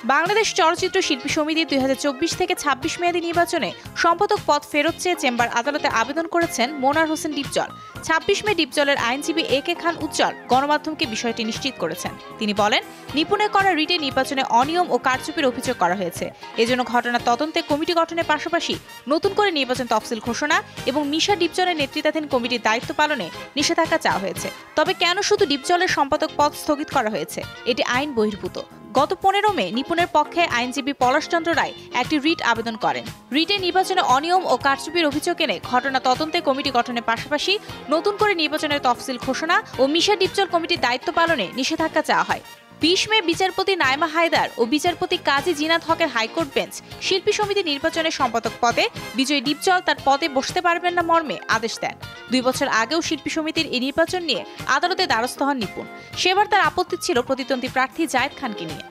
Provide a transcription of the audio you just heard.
বাংলাদেশ চলচ্চিত্র শিল্পী সমিতি ২০২৪ থেকে ২৬ মেয়াদী নির্বাচনে সম্পাদক পদ ফেরত চেয়ে চেম্বার আদালতে আবেদন করেছেন মোনার হোসেন ডিপজল। ২৬ মে ডিপজলের আইনজীবী এ.কে খান উজ্জ্বল গণমাধ্যমকে বিষয়টি নিশ্চিত করেছেন। তিনি বলেন, নিপুণের করা রিটে নির্বাচনে অনিয়ম ও কারচুপির অভিযোগ করা হয়েছে। এজন্য ঘটনার তদন্তে কমিটি গঠনের পাশাপাশি নতুন করে নির্বাচন তফসিল ঘোষণা এবং মিশা ডিপজলের নেতৃত্বাধীন কমিটির দায়িত্ব পালনে নিষেধাজ্ঞা চাওয়া হয়েছে। তবে কেন শুধু ডিপজলের সম্পাদক পদ স্থগিত করা হয়েছে, এটি আইন বহির্ভূত। গত ১৫ মে নিপুণের পক্ষে আইনজীবী পলাশচন্দ্র রায় একটি রিট আবেদন করেন। রিটে নির্বাচনে অনিয়ম ও কারচুপির অভিযোগ এনে ঘটনা তদন্তে কমিটি গঠনের পাশাপাশি নতুন করে নির্বাচনের তফসিল ঘোষণা ও মিশা ডিপজল কমিটির দায়িত্ব পালনে নিষেধাজ্ঞা চাওয়া হয়। ২০ মে বিচারপতি নাইমা হায়দার ও বিচারপতি কাজী জিনাত হকের হাইকোর্ট বেঞ্চ শিল্পী সমিতি নির্বাচনের সম্পাদক পদে বিজয়ী ডিপজল তার পদে বসতে পারবেন না মর্মে আদেশ দেন। ২ বছর আগেও শিল্পী সমিতির এই নির্বাচন নিয়ে আদালতে দ্বারস্থ হন নিপুণ। সেবার তার আপত্তি ছিল প্রতিদ্বন্দ্বী প্রার্থী জায়েদ খানকে নিয়ে।